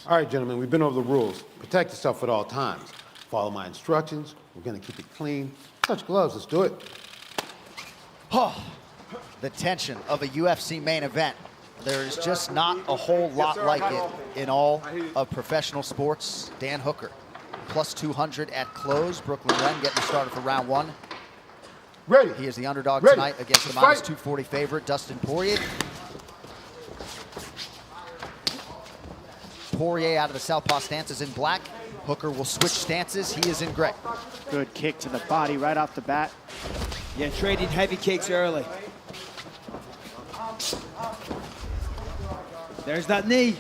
All right, gentlemen, we've been over the rules. Protect yourself at all times. Follow my instructions. We're gonna keep it clean. Touch gloves, let's do it. Oh, the tension of a UFC main event. There is just not a whole lot like it in all of professional sports. Dan Hooker, plus 200 at close. Brooklyn Wren getting started for round one. Ready. He is the underdog Ready. tonight against the Let's minus fight. 240 favorite, Dustin Poirier. Poirier out of the southpaw stance is in black. Hooker will switch stances. He is in gray. Good kick to the body right off the bat. Yeah, trading heavy kicks early. There's that knee.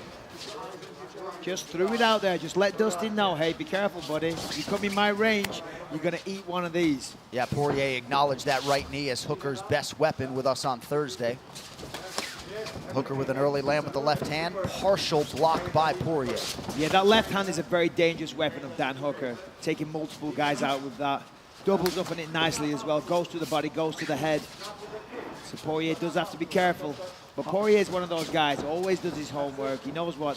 Just threw it out there. Just let Dustin know, hey, be careful, buddy. If you come in my range, you're going to eat one of these. Yeah, Poirier acknowledged that right knee as Hooker's best weapon with us on Thursday. Hooker with an early land with the left hand. Partial block by Poirier. Yeah, that left hand is a very dangerous weapon of Dan Hooker. Taking multiple guys out with that. Doubles up on it nicely as well. Goes to the body, goes to the head. So Poirier does have to be careful. But Poirier is one of those guys, always does his homework. He knows what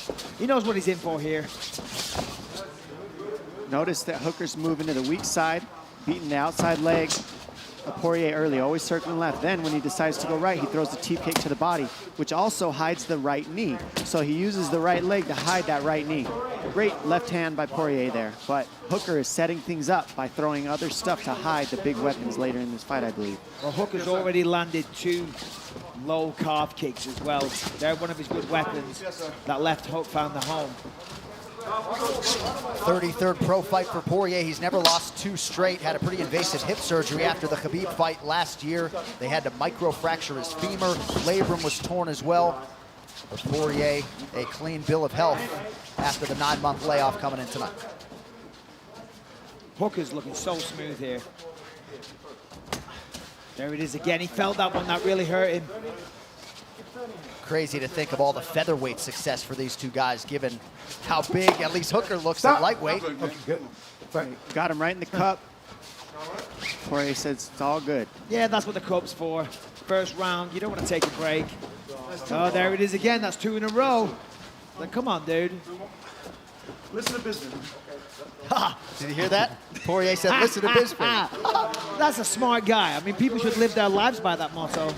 he's in for here. Notice that Hooker's moving to the weak side, beating the outside leg of Poirier early, always circling left. Then when he decides to go right, he throws the teep kick to the body, which also hides the right knee. So he uses the right leg to hide that right knee. Great left hand by Poirier there, but Hooker is setting things up by throwing other stuff to hide the big weapons later in this fight, I believe. Well, Hooker's already landed 2 low calf kicks as well. They're one of his good weapons. That left hook found the home. 33rd pro fight for Poirier. He's never lost 2 straight. Had a pretty invasive hip surgery after the Khabib fight last year. They had to microfracture his femur. Labrum was torn as well. But Poirier, a clean bill of health after the 9-month layoff coming in tonight. Hooker's looking so smooth here. There it is again. He felt that one. That really hurt him. Crazy to think of all the featherweight success for these two guys, given how big at least Hooker looks at lightweight. Okay, good. Right. Got him right in the cup. Poirier says it's all good. Yeah, that's what the cup's for. First round, you don't want to take a break. Oh, there it is again. That's 2 in a row. Like, come on, dude. Listen to business. Ha! Did you hear that? Poirier said, listen to Bisping. That's a smart guy. I mean, people should live their lives by that motto.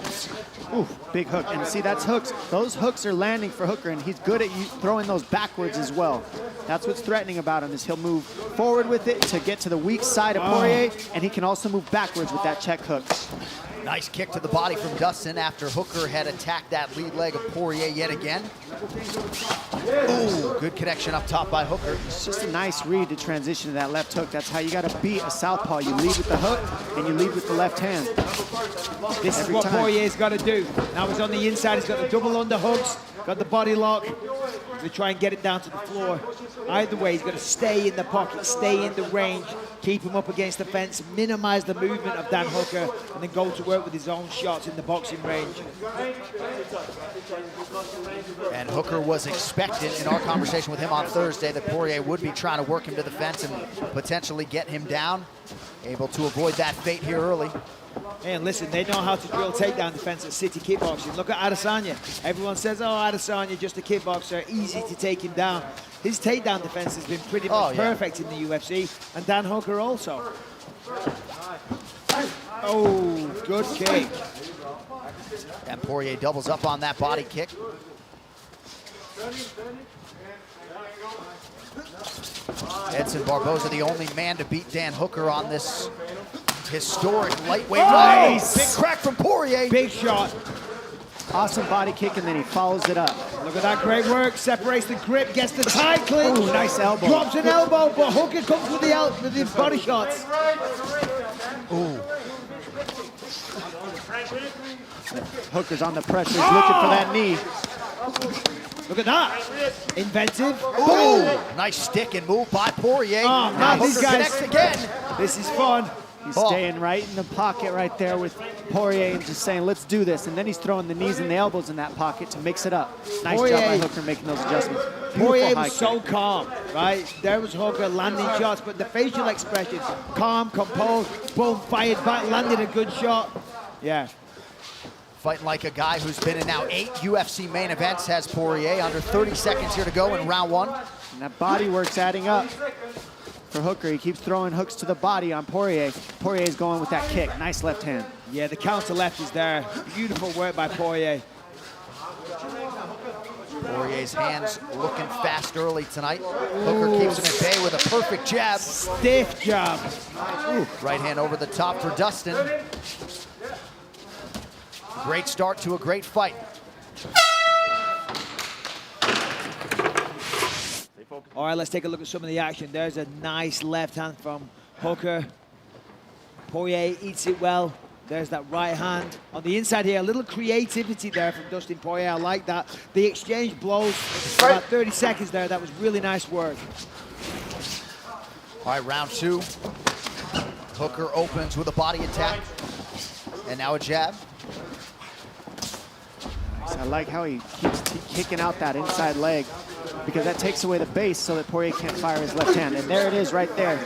Ooh, big hook. And see, that's hooks. Those hooks are landing for Hooker, and he's good at throwing those backwards as well. That's what's threatening about him, is he'll move forward with it to get to the weak side of Poirier, and he can also move backwards with that check hook. Nice kick to the body from Dustin after Hooker had attacked that lead leg of Poirier yet again. Ooh, good connection up top by Hooker. It's just a nice read to transition to that left hook. That's how you got to beat a southpaw. You lead with the hook, and you lead with the left hand. This is what Poirier's got to do. Now he's on the inside. He's got the double underhooks, got the body lock. To try and get it down to the floor. Either way, he's got to stay in the pocket, stay in the range, keep him up against the fence, minimize the movement of Dan Hooker, and then go to work with his own shots in the boxing range. And Hooker was expectant in our conversation with him on Thursday that Poirier would be trying to work him to the fence and potentially get him down. Able to avoid that fate here early. And listen, they know how to drill takedown defense at City Kickboxing. Look at Adesanya. Everyone says, oh, Adesanya, just a kickboxer, easy to take him down. His takedown defense has been pretty much perfect in the UFC, and Dan Hooker also. Oh, good kick. And Poirier doubles up on that body kick. Edson Barboza, the only man to beat Dan Hooker on this historic lightweight. Nice. Big crack from Poirier. Big shot. Awesome body kick, and then he follows it up. Look at that great work. Separates the grip, gets the tight clinch. Ooh, nice elbow. Drops an elbow, but Hooker comes with the body shots. Ooh. Hooker's on the pressure. He's looking for that knee. Look at that. Inventive. Ooh. Nice stick and move by Poirier. Oh, now these Hooker guys, connects again. This is fun. He's staying right in the pocket right there with Poirier and just saying, let's do this. And then he's throwing the knees and the elbows in that pocket to mix it up. Nice job by Hooker making those adjustments. Poirier was so calm, right? There was Hooker landing shots, but the facial expression, calm, composed, boom, fired back, landed a good shot. Yeah. Fighting like a guy who's been in now 8 UFC main events has Poirier. Under 30 seconds here to go in round 1. And that body work's adding up for Hooker. He keeps throwing hooks to the body on Poirier. Poirier's going with that kick. Nice left hand. Yeah, the counter left is there. Beautiful work by Poirier. Poirier's hands looking fast early tonight. Hooker keeps him at bay with a perfect jab. Stiff jab. Ooh, right hand over the top for Dustin. Great start to a great fight. All right, let's take a look at some of the action. There's a nice left hand from Hooker. Poirier eats it well. There's that right hand. On the inside here, a little creativity there from Dustin Poirier. I like that. The exchange blows for about 30 seconds there. That was really nice work. All right, round 2. Hooker opens with a body attack. And now a jab. Nice. I like how he keeps kicking out that inside leg, because that takes away the base so that Poirier can't fire his left hand. And there it is right there.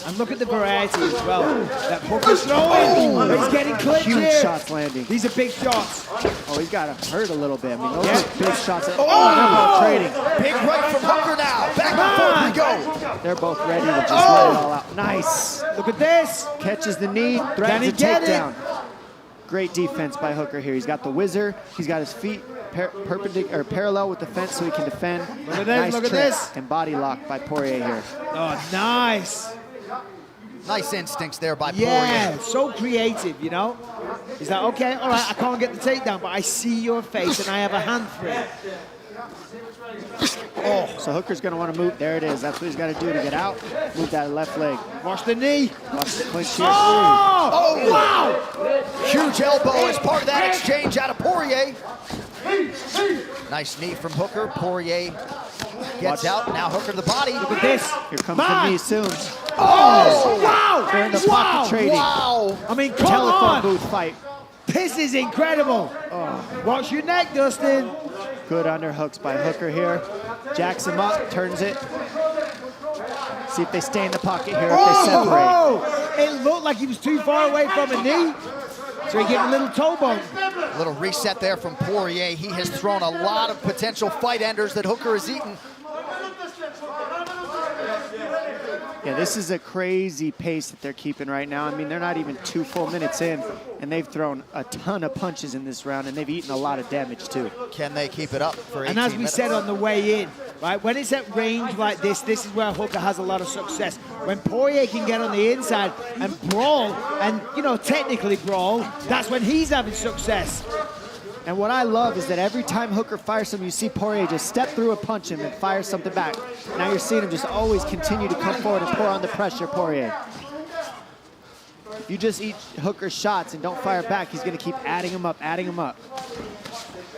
And look at the variety as well. That Hooker's throwing. He's getting clipped Huge here. shots landing. These are big shots. Oh, he's got to hurt a little bit. I mean, those Yeah. are big shots. They're both trading. Big right from Hooker now. Back and forth we go. They're both ready to just let it all out. Nice. Look at this. Catches the knee, Can threatens he a get it? takedown. Great defense by Hooker here. He's got the whizzer. He's got his feet perpendicular or parallel with the fence so he can defend. Look at this, Nice look at trick this. and body lock by Poirier here. Oh, nice. Nice instincts there by Yeah, Poirier. so creative, you know? He's like, okay, all right, I can't get the takedown, but I see your face and I have a hand for it. Oh, so Hooker's going to want to move. There it is. That's what he's got to do to get out. Move that left leg. Watch the knee. Watch the clinch here. Oh, wow! Huge elbow as part of that exchange out of Poirier. Nice knee from Hooker. Poirier gets out. Now Hooker to the body. Look at this. Here comes Man. the knee soon. Oh, wow. They're in the pocket trading. Wow! I mean, come Telephone on. booth fight. This is incredible. Watch your neck, Dustin. Good underhooks by Hooker here. Jacks him up, turns it. See if they stay in the pocket here, if they separate. Oh, it looked like he was too far away from a knee. So he gave a little toe bump. Little reset there from Poirier. He has thrown a lot of potential fight enders that Hooker has eaten. Yeah, this is a crazy pace that they're keeping right now. I mean, they're not even 2 full minutes in, and they've thrown a ton of punches in this round, and they've eaten a lot of damage too. Can they keep it up for 18 And as we minutes? said on the way in, right, when it's at range like this is where Hooker has a lot of success. When Poirier can get on the inside and brawl, and, you know, technically brawl, that's when he's having success. And what I love is that every time Hooker fires something, you see Poirier just step through and punch him and fire something back. Now you're seeing him just always continue to come forward and pour on the pressure, Poirier. If you just eat Hooker's shots and don't fire back, he's going to keep adding them up, adding them up.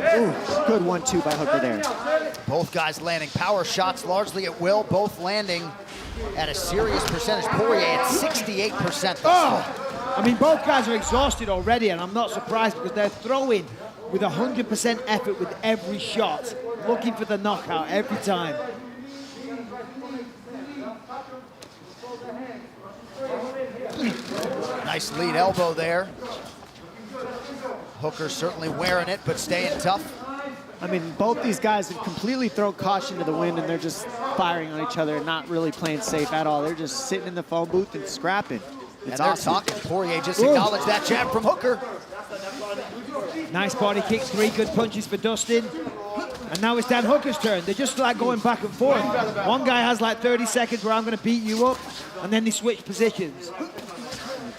Ooh, good 1-2 by Hooker there. Both guys landing power shots largely at will, both landing at a serious percentage. Poirier at 68% thus far. I mean, both guys are exhausted already, and I'm not surprised because they're throwing with 100% effort with every shot, looking for the knockout every time. Nice lead elbow there. Hooker certainly wearing it, but staying tough. I mean, both these guys have completely thrown caution to the wind, and they're just firing on each other and not really playing safe at all. They're just sitting in the phone booth and scrapping. And It's they're awesome. talking. Poirier just acknowledged that jab from Hooker. Nice body kick, 3 good punches for Dustin. And now it's Dan Hooker's turn. They're just like going back and forth. One guy has like 30 seconds where I'm going to beat you up, and then they switch positions.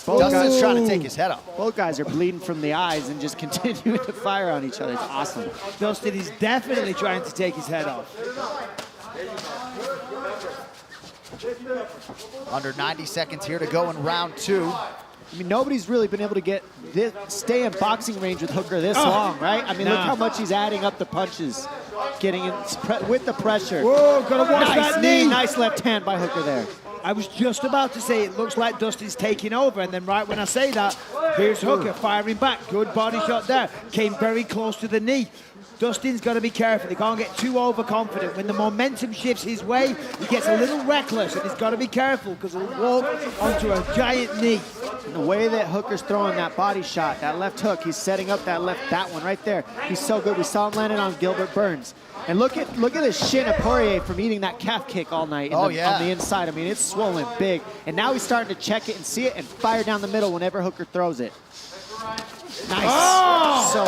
Dustin's trying to take his head off. Both guys are bleeding from the eyes and just continuing to fire on each other. It's awesome. Dustin is definitely trying to take his head off. Under 90 seconds here to go in round 2. I mean, nobody's really been able to get this, stay in boxing range with Hooker this long, right? I mean, look how much he's adding up the punches, getting in with the pressure. Whoa, gotta watch Nice that knee, knee. nice left hand by Hooker there. I was just about to say it looks like Dustin's taking over, and then right when I say that, here's Hooker firing back. Good body shot there. Came very close to the knee. Dustin's got to be careful. He can't get too overconfident. When the momentum shifts his way, he gets a little reckless, and he's got to be careful because he'll walk onto a giant knee. And the way that Hooker's throwing that body shot, that left hook, he's setting up that one right there. He's so good. We saw him landing on Gilbert Burns. And look at the shin of Poirier from eating that calf kick all night on the inside. I mean, it's swollen big. And now he's starting to check it and see it and fire down the middle whenever Hooker throws it. Nice. Oh, so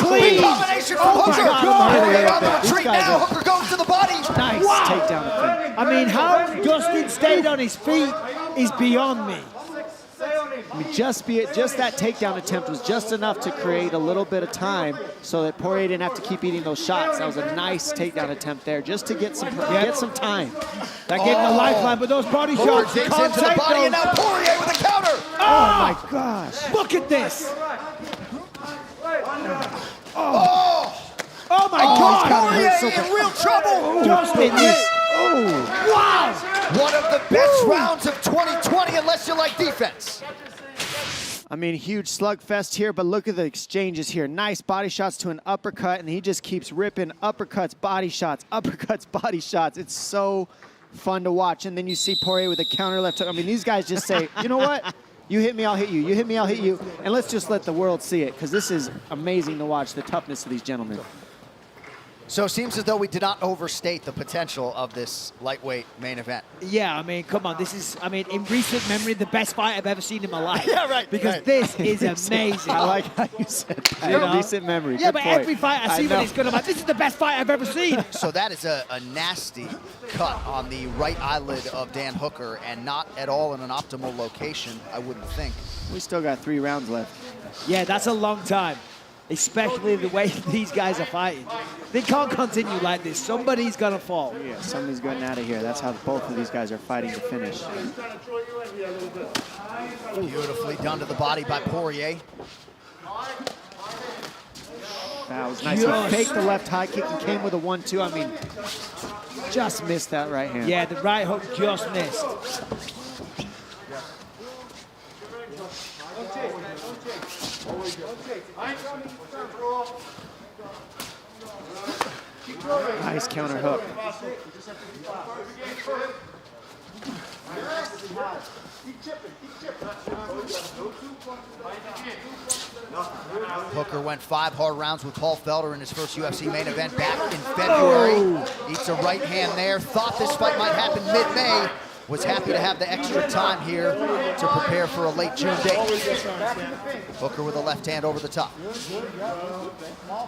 pretty. Clean combination from Hooker. Poirier on the retreat now. Hooker goes to the body. Nice takedown attempt. I mean, how Dustin stayed on his feet is beyond me. I mean, just that takedown attempt was just enough to create a little bit of time so that Poirier didn't have to keep eating those shots. That was a nice takedown attempt there, just to get some time. That gave him a lifeline, but those body shots, you can't into the take body, those. and now Poirier with a counter. Oh my gosh. Look at this. Oh My God. Poirier in real trouble. Dustin is. Wow. One of the best rounds of 2020, unless you like defense. I mean, huge slugfest here, but look at the exchanges here. Nice body shots to an uppercut, and he just keeps ripping uppercuts, body shots, uppercuts, body shots. It's so fun to watch. And then you see Poirier with a counter left hook. I mean, these guys just say, you know what? You hit me, I'll hit you. You hit me, I'll hit you. And let's just let the world see it, because this is amazing to watch, the toughness of these gentlemen. So it seems as though we did not overstate the potential of this lightweight main event. Yeah, I mean, come on. This is, I mean, in recent memory, the best fight I've ever seen in my life. Yeah, right. Because this is amazing. I like how you said that. You know? Recent memory. Yeah, Good but point. every fight I see when it's good, I'm like, this is the best fight I've ever seen. So that is a nasty cut on the right eyelid of Dan Hooker, and not at all in an optimal location, I wouldn't think. We still got 3 rounds left. Yeah, that's a long time, especially the way these guys are fighting. They can't continue like this. Somebody's gonna fall. Yeah, somebody's getting out of here. That's how both of these guys are fighting to finish. Beautifully done to the body by Poirier. That was nice. Yes. He faked the left high kick and came with a 1-2. I mean, just missed that right hand. Yeah, the right hook just missed. Nice counter hook. Hooker went 5 hard rounds with Paul Felder in his first UFC main event back in February. Eats a right hand there. Thought this fight might happen mid-May. Was happy to have the extra time here to prepare for a late June date. Hooker with a left hand over the top.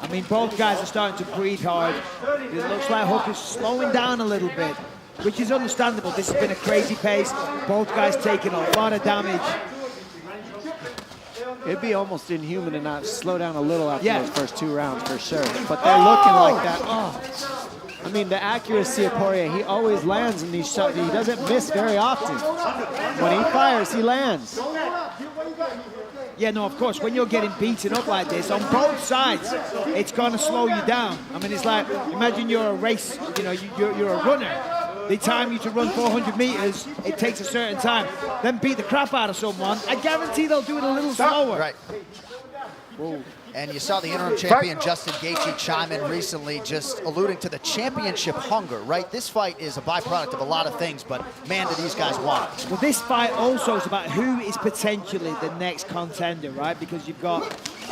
I mean, both guys are starting to breathe hard. It looks like Hooker's slowing down a little bit, which is understandable. This has been a crazy pace. Both guys taking a lot of damage. It'd be almost inhuman to not slow down a little after those first 2 rounds for sure. But they're looking like that. Oh. I mean, the accuracy of Poirier, he always lands in these shots. He doesn't miss very often. When he fires, he lands. Yeah, no, of course, when you're getting beaten up like this, on both sides, it's going to slow you down. I mean, it's like, imagine you're a race, you know, you're a runner. They time you to run 400 meters, it takes a certain time. Then beat the crap out of someone. I guarantee they'll do it a little slower. Right. Whoa. And you saw the interim champion, Justin Gaethje, chime in recently, just alluding to the championship hunger, right? This fight is a byproduct of a lot of things, but man, do these guys want it. Well, this fight also is about who is potentially the next contender, right? Because you've got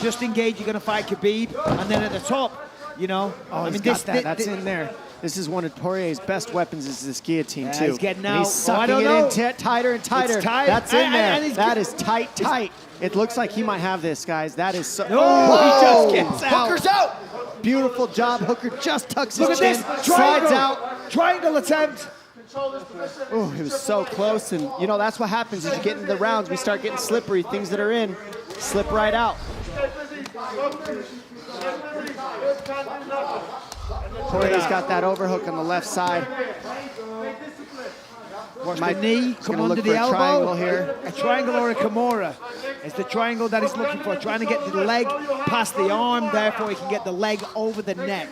Justin Gaethje, you're going to fight Khabib, and then at the top, you know. Oh, he's got that. That's in there. This is one of Poirier's best weapons, is this guillotine, too. He's getting out. He's sucking it in tighter and tighter. It's tight. That's in there. That is tight. It looks like he might have this, guys. That is so... Oh, he just gets out. Hooker's out. Beautiful job. Hooker just tucks his Look chin, at this. slides out. Triangle attempt. Oh, it was so close. And, you know, that's what happens as you get into the rounds. We start getting slippery. Things that are in slip right out. Poirier's got that overhook on the left side. Watch the knee, come under the elbow. Triangle here. A triangle or a Kimura. It's the triangle that he's looking for, trying to get the leg past the arm, therefore he can get the leg over the neck.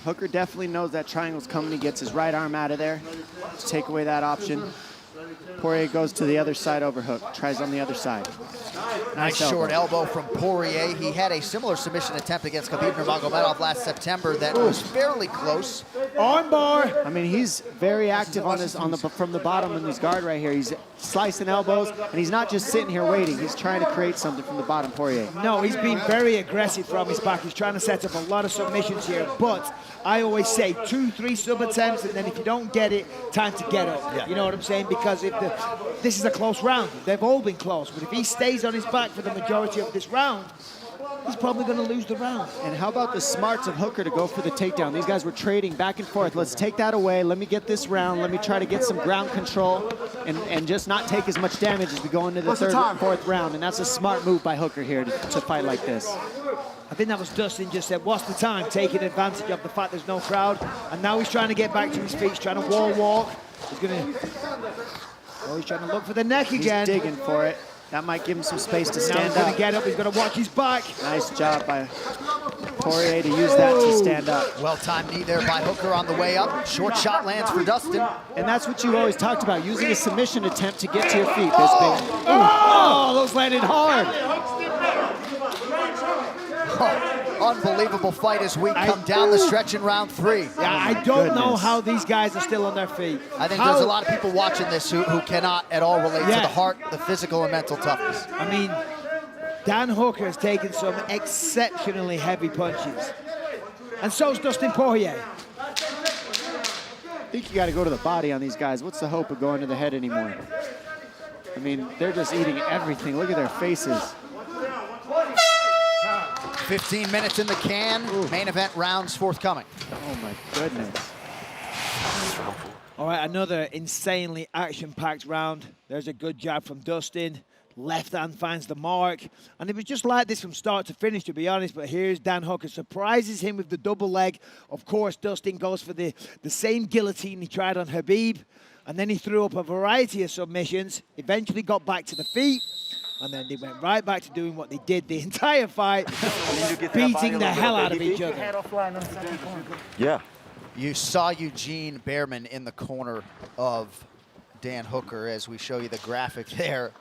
Hooker definitely knows that triangle's coming. He gets his right arm out of there to take away that option. Poirier goes to the other side overhook, tries on the other side. Nice short elbow from Poirier. He had a similar submission attempt against Khabib Nurmagomedov last September that was fairly close. Armbar. I mean, he's very active on this from the bottom in his guard right here. He's slicing elbows, and he's not just sitting here waiting. He's trying to create something from the bottom, Poirier. No, he's been very aggressive from his back. He's trying to set up a lot of submissions here, but I always say 2-3 sub attempts, and then if you don't get it, time to get up. Yeah. You know what I'm saying? Because this is a close round. They've all been close, but if he stays on his back for the majority of this round, he's probably going to lose the round. And how about the smarts of Hooker to go for the takedown? These guys were trading back and forth. Let's take that away. Let me get this round. Let me try to get some ground control and just not take as much damage as we go into the third and fourth round. And that's a smart move by Hooker here to fight like this. I think that was Dustin just said, what's the time? Taking advantage of the fact there's no crowd. And now he's trying to get back to his feet. He's trying to wall walk. He's going to... Oh, he's trying to look for the neck again. He's digging for it. That might give him some space to Now stand he's going up. to get up. He's going to watch his back. Nice job by Poirier to use that to stand up. Well-timed knee there by Hooker on the way up. Short shot lands for Dustin. And that's what you always talked about, using a submission attempt to get to your feet. Bisping. Oh, those landed hard. Unbelievable fight as we come down the stretch in round 3. Yeah, I don't know how these guys are still on their feet. I think there's a lot of people watching this who cannot at all relate to the heart, the physical, and mental toughness. I mean, Dan Hooker has taken some exceptionally heavy punches. And so's Dustin Poirier. I think you got to go to the body on these guys. What's the hope of going to the head anymore? I mean, they're just eating everything. Look at their faces. 15 minutes in the can. Main event rounds forthcoming. Oh my goodness. All right, another insanely action-packed round. There's a good jab from Dustin. Left hand finds the mark. And it was just like this from start to finish, to be honest. But here's Dan Hooker. Surprises him with the double leg. Of course, Dustin goes for the same guillotine he tried on Khabib. And then he threw up a variety of submissions. Eventually got back to the feet. And then they went right back to doing what they did the entire fight, beating the hell out of each other. Yeah. You saw Eugene Behrman in the corner of Dan Hooker as we show you the graphic there.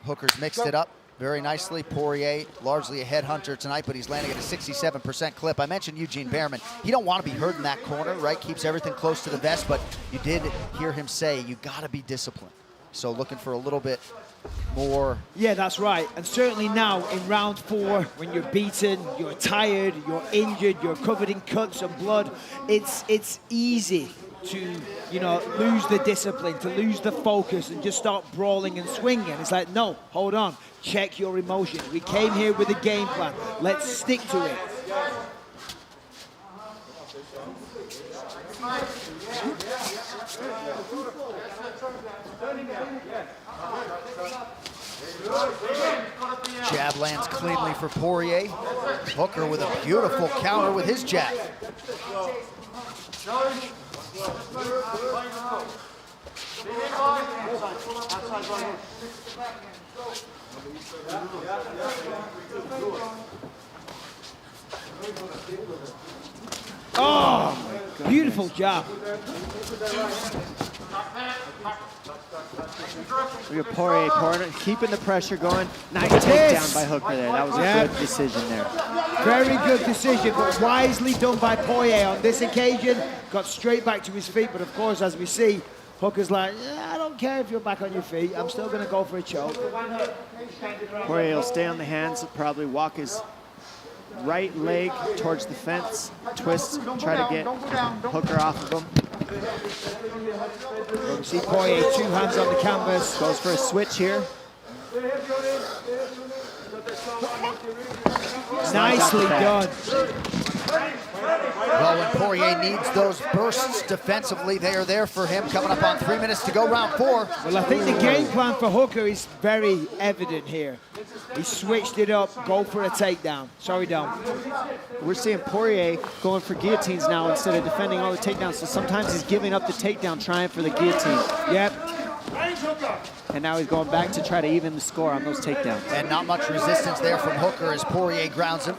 Hooker's mixed it up very nicely. Poirier, largely a headhunter tonight, but he's landing at a 67% clip. I mentioned Eugene Behrman. He don't want to be hurt in that corner, right? Keeps everything close to the vest, but you did hear him say, you got to be disciplined. So looking for a little bit more. Yeah, that's right. And certainly now in round 4, when you're beaten, you're tired, you're injured, you're covered in cuts and blood, it's easy to, you know, lose the discipline, to lose the focus and just start brawling and swinging. It's like, no, hold on, check your emotions. We came here with a game plan. Let's stick to it. Jab lands cleanly for Poirier. Hooker with a beautiful counter with his jab. Oh, beautiful job. Look at Poirier keeping the pressure going. Nice takedown by Hooker there. That was a good decision there. Very good decision, but wisely done by Poirier on this occasion. Got straight back to his feet, but of course, as we see, Hooker's like, yeah, I don't care if you're back on your feet. I'm still going to go for a choke. Poirier will stay on the hands, probably walk his right leg towards the fence, twist, try to get Hooker off of him. We see Poirier, 2 hands on the canvas. Goes for a switch here. Nicely done. Well, when Poirier needs those bursts defensively, they are there for him. Coming up on 3 minutes to go, round 4. Well, I think the game plan for Hooker is very evident here. He switched it up, go for a takedown. Sorry, Dom. We're seeing Poirier going for guillotines now instead of defending all the takedowns. So sometimes he's giving up the takedown, trying for the guillotine. Yep. And now he's going back to try to even the score on those takedowns. And not much resistance there from Hooker as Poirier grounds him.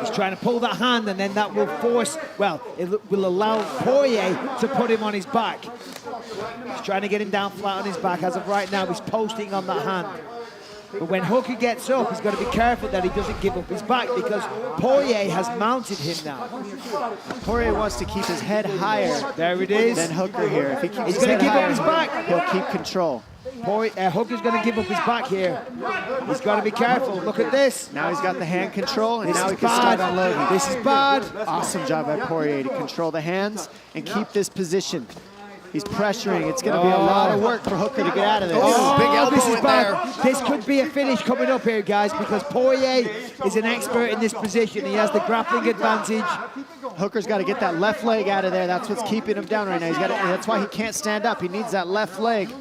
He's trying to pull that hand, and then that will force, well, it will allow Poirier to put him on his back. He's trying to get him down flat on his back. As of right now, he's posting on that hand. But when Hooker gets up, he's got to be careful that he doesn't give up his back because Poirier has mounted him now. Poirier wants to keep his head higher. There it is. Than Hooker here. If he keeps He's his going head to give higher, up his back. he'll keep control. Hooker's going to give up his back here. He's got to be careful. Look at this. Now he's got the hand control, and This now is he can start bad. unloading. This is bad. Awesome job by Poirier to control the hands and keep this position. He's pressuring. It's going to be a lot of work for Hooker to get out of this. Oh, big elbow this is in bad. This could be a finish coming up here, guys, because Poirier is an expert in this position. He has the grappling advantage. Hooker's got to get that left leg out of there. That's what's keeping him down right now. That's why he can't stand up. He needs that left leg.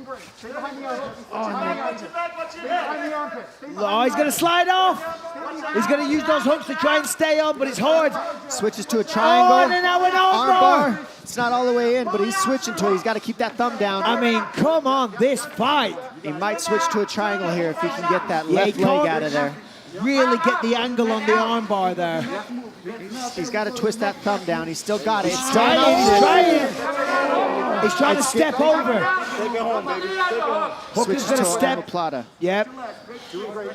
Oh, he's going to slide off. He's going to use those hooks to try and stay on, but it's hard. Switches to a triangle. Oh, and then now an armbar. It's not all the way in, but he's switching to it. He's got to keep that thumb down. I mean, come on, this fight. He might switch to a triangle here if he can get that left he leg can't out of there. Really get the angle on the armbar there. He's got to twist that thumb down. He's still got it. He's trying to step over. Hooker's going to step. Omoplata. Yep.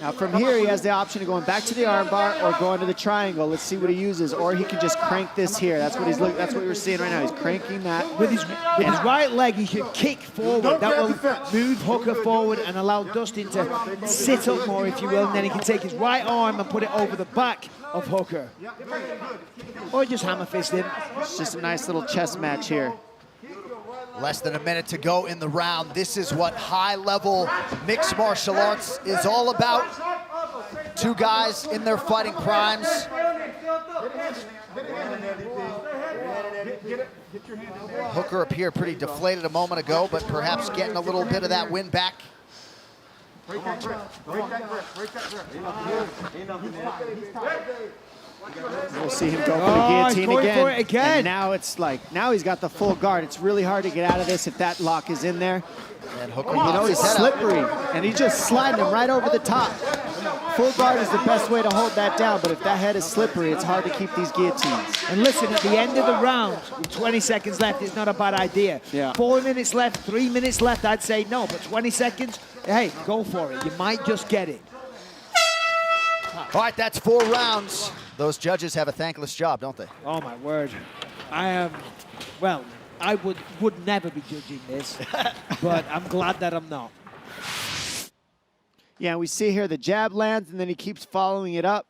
Now from here, he has the option of going back to the armbar or going to the triangle. Let's see what he uses. Or he can just crank this here. That's what That's what we're seeing right now. He's cranking that. With his right leg, he should kick forward. That will move Hooker forward and allow Dustin to sit up more, if you will. And then he can take his right arm and put it over the back of Hooker. Or just hammer fist him. It's just a nice little chess match here. Less than a minute to go in the round. This is what high-level mixed martial arts is all about. Two guys in their fighting primes. Hooker appeared pretty deflated a moment ago, but perhaps getting a little bit of that win back. We'll see him go for the guillotine he's going again. for it again. And now it's like, now he's got the full guard. It's really hard to get out of this if that lock is in there. And Hooker, You know, he's slippery, and he's just sliding him right over the top. Full guard is the best way to hold that down, but if that head is slippery, it's hard to keep these guillotines. And listen, at the end of the round, with 20 seconds left, it's not a bad idea. Yeah. 4 minutes left, 3 minutes left, I'd say no. But 20 seconds, hey, go for it. You might just get it. All right, that's 4 rounds. Those judges have a thankless job, don't they? Oh, my word. I am, well, I would never be judging this, but I'm glad that I'm not. Yeah, we see here the jab lands, and then he keeps following it up.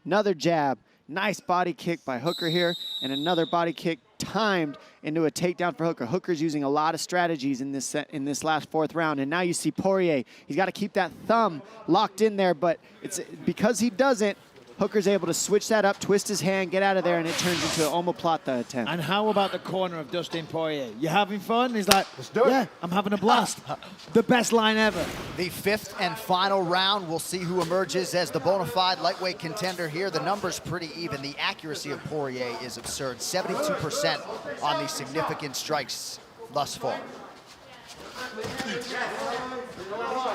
Another jab. Nice body kick by Hooker here, and another body kick timed into a takedown for Hooker. Hooker's using a lot of strategies in this last 4th round, and now you see Poirier. He's got to keep that thumb locked in there, but it's because he doesn't, Hooker's able to switch that up, twist his hand, get out of there, and it turns into an omoplata attempt. And how about the corner of Dustin Poirier? You having fun? He's like, Let's do it. yeah, I'm having a blast. The best line ever. The 5th and final round. We'll see who emerges as the bona fide lightweight contender here. The number's pretty even. The accuracy of Poirier is absurd. 72% on the significant strikes thus far.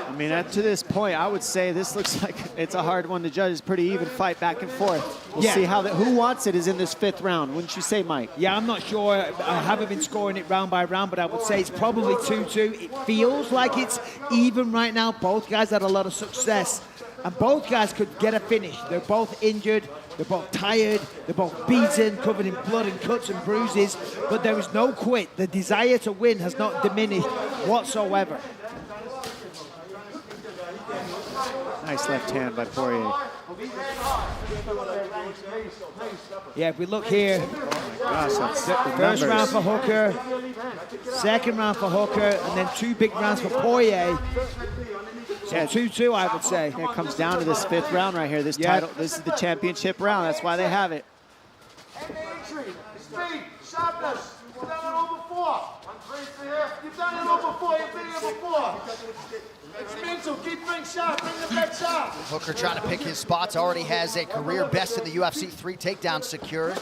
I mean, up to this point, I would say this looks like it's a hard one to judge. It's a pretty even fight back and forth. We'll see how who wants it is in this 5th round, wouldn't you say, Mike? Yeah, I'm not sure. I haven't been scoring it round by round, but I would say it's probably 2-2. It feels like it's even right now. Both guys had a lot of success, and both guys could get a finish. They're both injured. They're both tired. They're both beaten, covered in blood and cuts and bruises, but there is no quit. The desire to win has not diminished whatsoever. Nice left hand by Poirier. Yeah, if we look here, Gosh, that's the first numbers. round for Hooker, second round for Hooker, and then 2 big rounds for Poirier. So 2-2, I would say. It comes down to this 5th round right here. This Yep. title, this is the championship round. That's why they have it. Speed, sharpness. You've done it all before. You've done it all before. You've been here before. It's mental. Keep things sharp. Bring the back sharp. Hooker trying to pick his spots. Already has a career best in the UFC. 3 takedowns secured.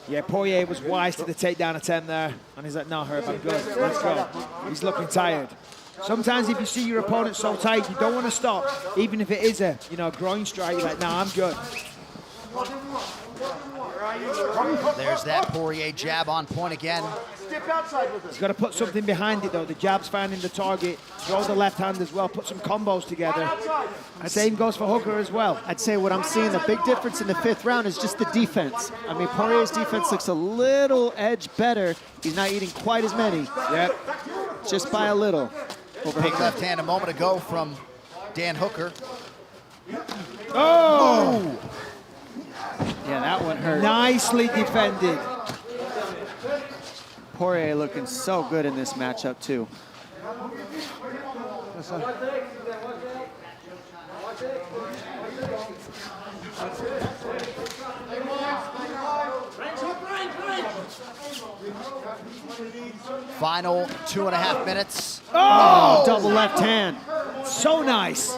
Yeah, Poirier was wise to the takedown attempt there. And he's like, no, Herb, I'm good. Let's go. He's looking tired. Sometimes if you see your opponent so tight, you don't want to stop. Even if it is a, groin strike, you're like, no, I'm good. There's that Poirier jab on point again. Step outside with He's us. got to put something behind it, though. The jab's finding the target. Throw the left hand as well. Put some combos together. Same goes for Hooker as well. I'd say what I'm seeing, the big difference in the 5th round is just the defense. I mean, Poirier's defense looks a little edge better. He's not eating quite as many. Yep. Just by a little. Big left hand a moment ago from Dan Hooker. Oh! Yeah, that one hurt. Nicely defended. Poirier looking so good in this matchup, too. Final 2.5 minutes. Oh, double left hand. So nice.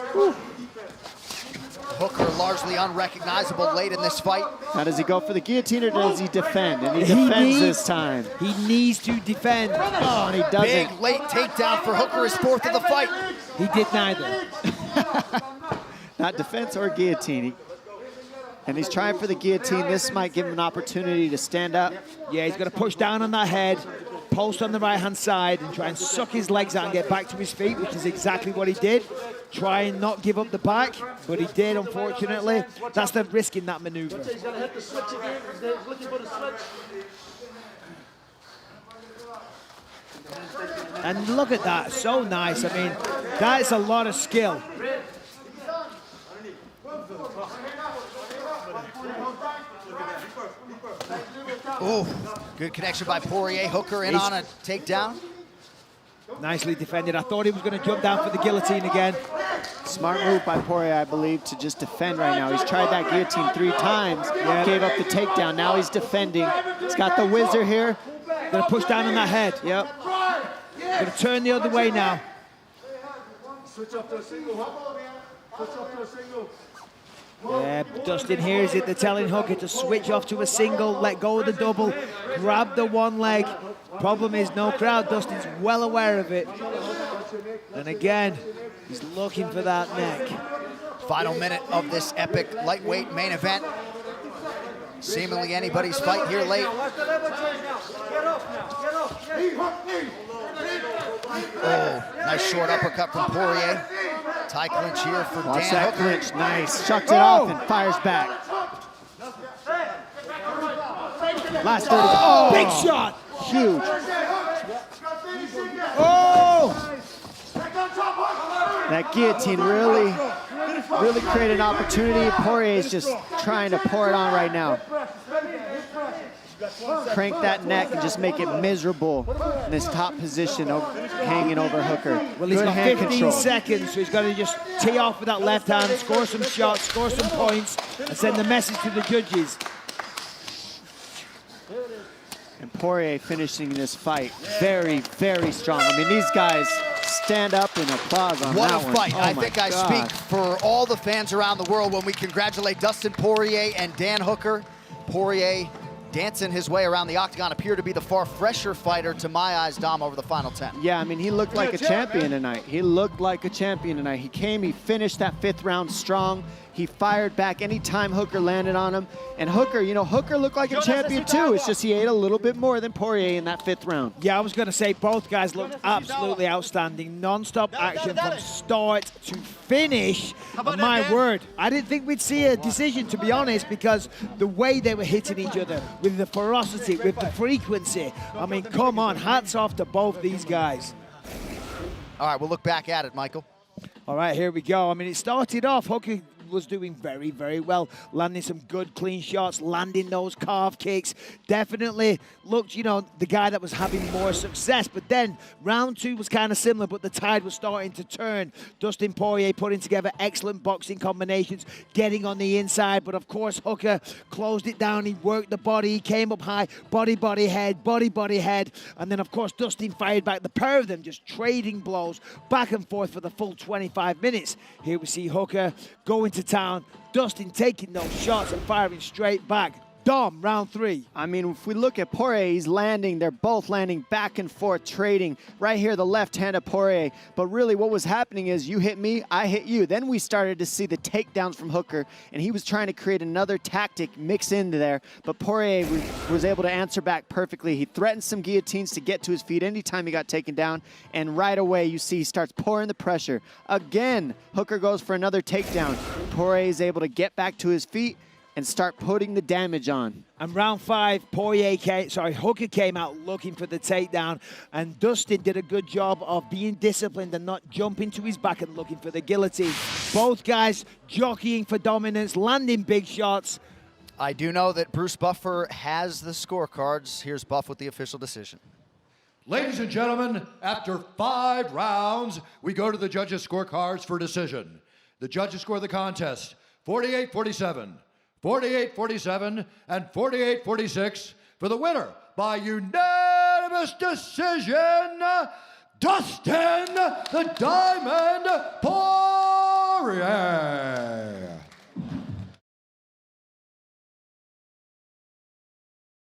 Hooker largely unrecognizable late in this fight. Now, does he go for the guillotine or does he defend? And he defends this time. He needs to defend. Oh, and he doesn't. Big late takedown for Hooker, his 4th of the fight. He did neither. Not defense or guillotine. And he's trying for the guillotine. This might give him an opportunity to stand up. Yeah, he's going to push down on that head, post on the right-hand side, and try and suck his legs out and get back to his feet, which is exactly what he did. Try and not give up the back, but he did, unfortunately. That's the risk in that maneuver. He's gonna hit the switch again. He's looking for the switch. And look at that, so nice. I mean, that is a lot of skill. Ooh, good connection by Poirier. Hooker in on a takedown. Nicely defended. I thought he was going to jump down for the guillotine again. Smart move by Poirier, I believe, to just defend right now. He's tried that guillotine 3 times, gave up the takedown. Now he's defending. He's got the whizzer here. Going to push down on that head. Yep. Going to turn the other way now. Switch up to a single. Switch up to a single. Yeah, Dustin hears it. They're telling Hooker to switch off to a single, let go of the double, grab the one leg. Problem is, no crowd. Dustin's well aware of it. And again, he's looking for that neck. Final minute of this epic lightweight main event. Seemingly anybody's fight here late. Oh, nice short uppercut from Poirier. Tie clinch here for Watch Dan that Hooker. clinch. Nice. Shucked it off and fires back. Last 30. Oh, Big shot. huge. Oh! That guillotine really created an opportunity. Poirier's just trying to pour it on right now. Crank that neck and just make it miserable in this top position, hanging over Hooker. Well, he's Good got hand 15 control. seconds, so he's got to just tee off with that left hand, score some shots, score some points, and send the message to the judges. And Poirier finishing this fight very, very strong. I mean, these guys stand up and applause on What that a one. fight. Oh I my think I God. speak for all the fans around the world when we congratulate Dustin Poirier and Dan Hooker. Poirier dancing his way around the octagon, appeared to be the far fresher fighter to my eyes, Dom, over the final 10. Yeah, I mean, he looked like a champion tonight. He looked like a champion tonight. He came, he finished that 5th round strong. He fired back anytime Hooker landed on him. And Hooker, you know, Hooker looked like a champion too. It's just he ate a little bit more than Poirier in that 5th round. Yeah, I was going to say both guys looked absolutely outstanding. Non-stop action from start to finish. And my word, I didn't think we'd see a decision, to be honest, because the way they were hitting each other, with the ferocity, with the frequency. I mean, come on, hats off to both these guys. All right, we'll look back at it, Michael. All right, here we go. I mean, it started off, Hooker was doing very, very well, landing some good clean shots, landing those calf kicks. Definitely looked, you know, the guy that was having more success. But then round 2 was kind of similar, but the tide was starting to turn. Dustin Poirier putting together excellent boxing combinations, getting on the inside. But of course, Hooker closed it down. He worked the body. He came up high, body, head, body, head. And then, of course, Dustin fired back. The pair of them just trading blows back and forth for the full 25 minutes. Here we see Hooker going to town, Dustin taking those shots and firing straight back. Dom, round 3. I mean, if we look at Poirier, he's landing. They're both landing back and forth, trading. Right here, the left hand of Poirier. But really what was happening is you hit me, I hit you. Then we started to see the takedowns from Hooker, and he was trying to create another tactic mix into there. But Poirier was able to answer back perfectly. He threatened some guillotines to get to his feet anytime he got taken down. And right away, you see he starts pouring the pressure. Again, Hooker goes for another takedown. Poirier is able to get back to his feet and start putting the damage on. And round 5, Hooker came out looking for the takedown, and Dustin did a good job of being disciplined and not jumping to his back and looking for the guillotine. Both guys jockeying for dominance, landing big shots. I do know that Bruce Buffer has the scorecards. Here's Buff with the official decision. Ladies and gentlemen, after 5 rounds, we go to the judges' scorecards for decision. The judges score the contest 48-47. 48-47 and 48-46 for the winner by unanimous decision, Dustin the Diamond Poirier.